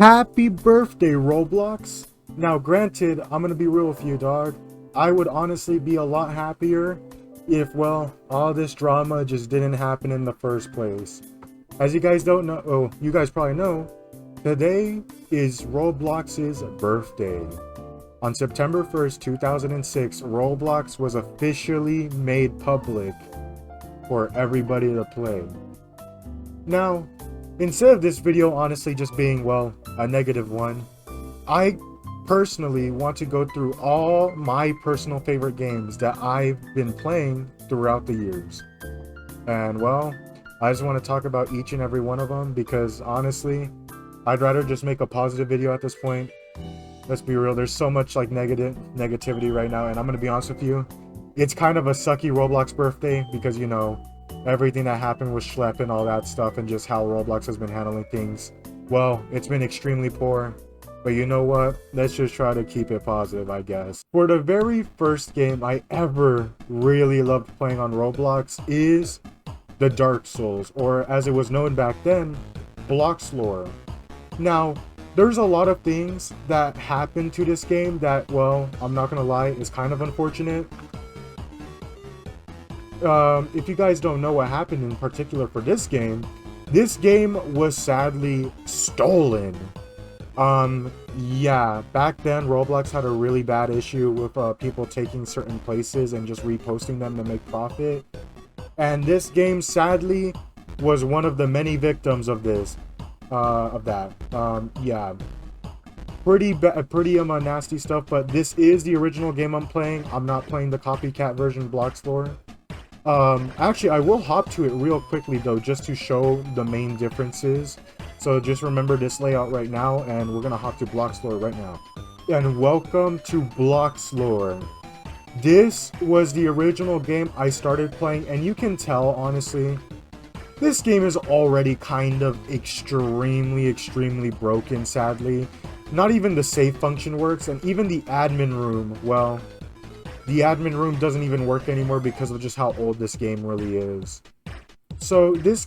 Happy birthday, Roblox! Now, granted, I'm gonna be real with you, dog. I would honestly be a lot happier if, well, all this drama just didn't happen in the first place. As you guys don't know, oh, you guys probably know, today is Roblox's birthday. On September 1st, 2006, Roblox was officially made public for everybody to play. Now, instead of this video honestly just being, well, a negative one, I personally want to go through all my personal favorite games that I've been playing throughout the years. And well, I just want to talk about each and every one of them because honestly, I'd rather just make a positive video at this point. Let's be real, there's so much like negativity right now, and I'm gonna be honest with you, it's kind of a sucky Roblox birthday because, you know, everything that happened with Schlepp and all that stuff and just how Roblox has been handling things. Well, it's been extremely poor, but you know what? Let's just try to keep it positive, I guess. For the very first game I ever really loved playing on Roblox is the Dark Souls, or as it was known back then, Bloxlore. Now, there's a lot of things that happened to this game that, well, I'm not gonna lie, is kind of unfortunate. If you guys don't know what happened in particular for this game was sadly stolen. Yeah, back then Roblox had a really bad issue with people taking certain places and just reposting them to make profit. And this game sadly was one of the many victims of this, yeah. Pretty nasty stuff, but this is the original game I'm playing. I'm not playing the copycat version Bloxlore. Actually, I will hop to it real quickly though, just to show the main differences. So just remember this layout right now, and we're gonna hop to Bloxlore right now. And welcome to Bloxlore. This was the original game I started playing, and you can tell, honestly, this game is already kind of extremely broken, sadly. Not even the save function works, and even the admin room, well, the admin room doesn't even work anymore because of just how old this game really is. So this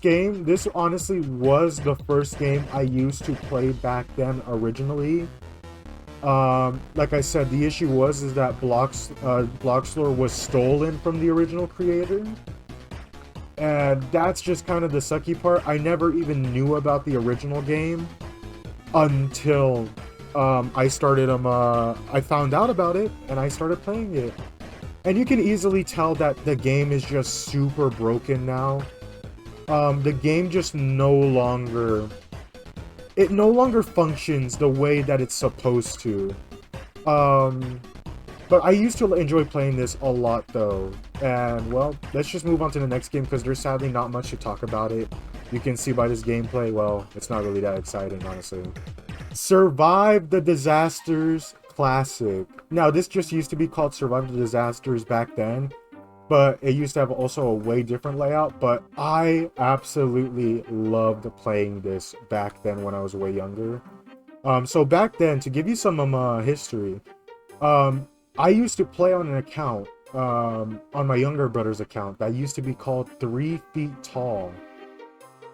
honestly was the first game I used to play back then originally. Like I said, the issue is that Bloxlore was stolen from the original creator. And that's just kind of the sucky part. I never even knew about the original game until I found out about it and I started playing it. And you can easily tell that the game is just super broken now. The game just no longer functions the way that it's supposed to. But I used to enjoy playing this a lot though. And well, let's just move on to the next game because there's sadly not much to talk about it. You can see by this gameplay, well, it's not really that exciting, honestly. Survive the Disasters Classic. Now, this just used to be called Survive the Disasters back then, but it used to have also a way different layout, but I absolutely loved playing this back then when I was way younger. So back then, to give you some history, I used to play on an account, on my younger brother's account, that used to be called 3 Feet Tall.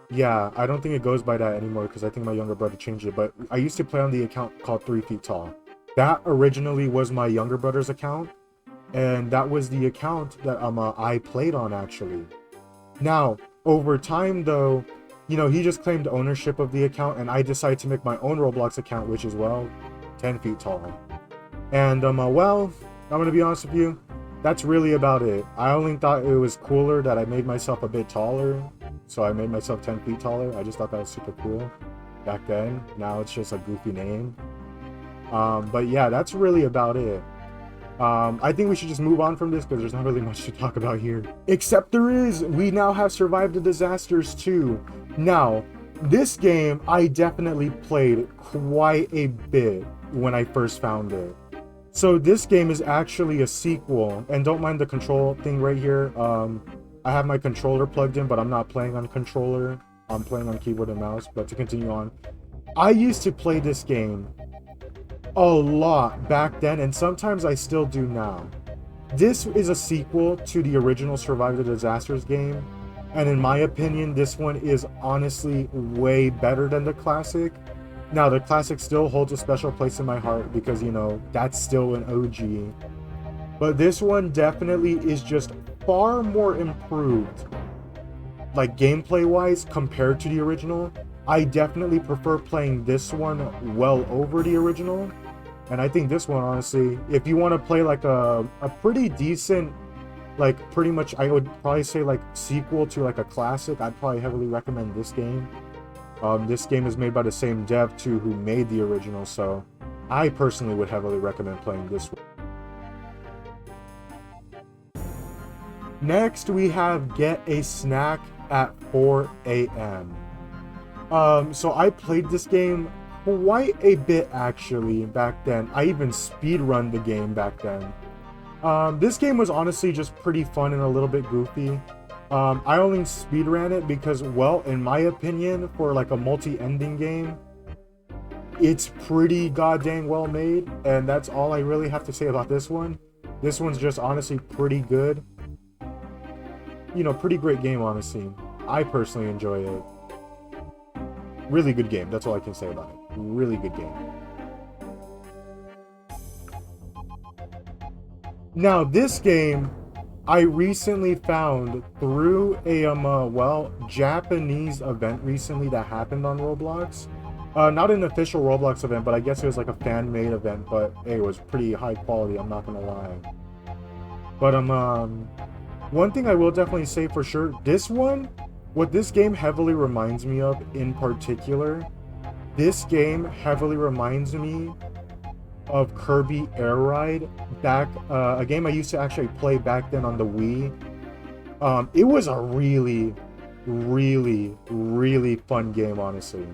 Yeah, I don't think it goes by that anymore because I think my younger brother changed it, but I used to play on the account called 3 Feet Tall. That originally was my younger brother's account, and that was the account that I played on actually. Now, over time though, you know, he just claimed ownership of the account, and I decided to make my own Roblox account, which is, well, 10 feet tall. And well, I'm gonna be honest with you, that's really about it. I only thought it was cooler that I made myself a bit taller, so I made myself 10 feet taller. I just thought that was super cool back then. Now it's just a goofy name. But yeah, that's really about it. I think we should just move on from this because there's not really much to talk about here. Except we now have Survived the Disasters 2. Now, this game I definitely played quite a bit when I first found it. So this game is actually a sequel, and don't mind the control thing right here. I have my controller plugged in, but I'm not playing on controller. I'm playing on keyboard and mouse, but to continue on. I used to play this game a lot back then, and sometimes I still do now. This is a sequel to the original Survive the Disasters game, and in my opinion, this one is honestly way better than the classic. Now, the classic still holds a special place in my heart because, you know, that's still an OG. But this one definitely is just far more improved, like gameplay-wise, compared to the original. I definitely prefer playing this one well over the original. And I think this one, honestly, if you want to play like a pretty decent, like pretty much, I would probably say like sequel to like a classic, I'd probably heavily recommend this game. This game is made by the same dev too who made the original, so I personally would heavily recommend playing this one. Next, we have Get a Snack at 4 a.m. So I played this game quite a bit actually back then. I even speedrun the game back then. This game was honestly just pretty fun and a little bit goofy. I only speedran it because, well, in my opinion, for like a multi-ending game, it's pretty goddamn well made, and that's all I really have to say about this one. This one's just honestly pretty good. You know, pretty great game, honestly. I personally enjoy it. Really good game, that's all I can say about it. Really good game. Now, this game I recently found through a well, Japanese event recently that happened on Roblox. Not an official Roblox event, but I guess it was like a fan-made event, but hey, it was pretty high quality, I'm not gonna lie. But one thing I will definitely say for sure, this one, what this game heavily reminds me of in particular, this game heavily reminds me of Kirby Air Ride, back a game I used to actually play back then on the Wii. It was a really fun game, honestly.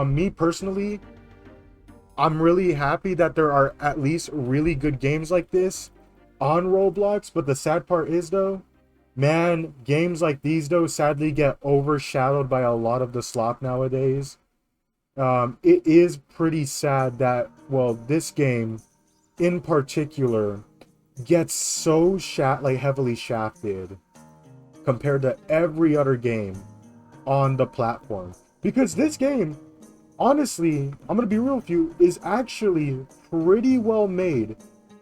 Me personally, I'm really happy that there are at least really good games like this on Roblox, but the sad part is though, man, games like these though sadly get overshadowed by a lot of the slop nowadays. It is pretty sad that, well, this game in particular gets so heavily shafted compared to every other game on the platform. Because this game, honestly, I'm gonna be real with you, is actually pretty well made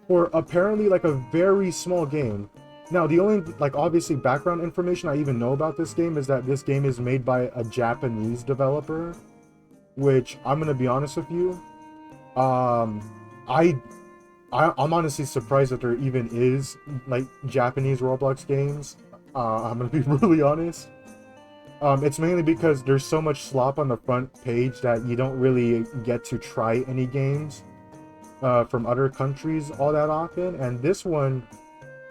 for apparently like a very small game. Now, the only, like, obviously background information I even know about this game is that this game is made by a Japanese developer. Which, I'm gonna be honest with you, I'm honestly surprised that there even is like Japanese Roblox games. I'm gonna be really honest. It's mainly because there's so much slop on the front page that you don't really get to try any games from other countries all that often. And this one,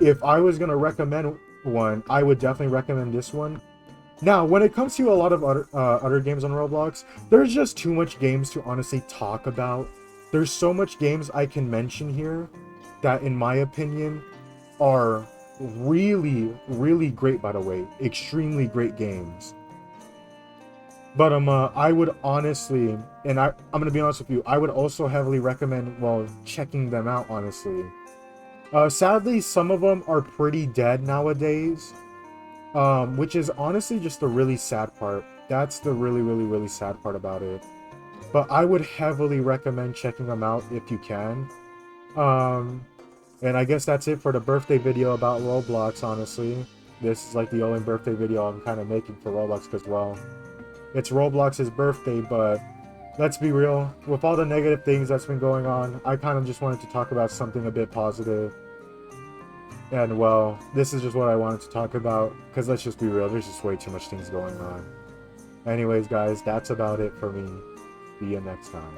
if I was gonna recommend one, I would definitely recommend this one. Now, when it comes to a lot of other games on Roblox, there's just too much games to honestly talk about. There's so much games I can mention here that, in my opinion, are really great, by the way. Extremely great games. But I would honestly, and I'm going to be honest with you, I would also heavily recommend, well, checking them out, honestly. Sadly, some of them are pretty dead nowadays. Which is honestly just the really sad part. That's the really sad part about it. But I would heavily recommend checking them out if you can. And I guess that's it for the birthday video about Roblox, honestly. This is like the only birthday video I'm kind of making for Roblox because, well, it's Roblox's birthday, but let's be real. With all the negative things that's been going on, I kind of just wanted to talk about something a bit positive. And, well, this is just what I wanted to talk about, because let's just be real, there's just way too much things going on. Anyways, guys, that's about it for me. See you next time.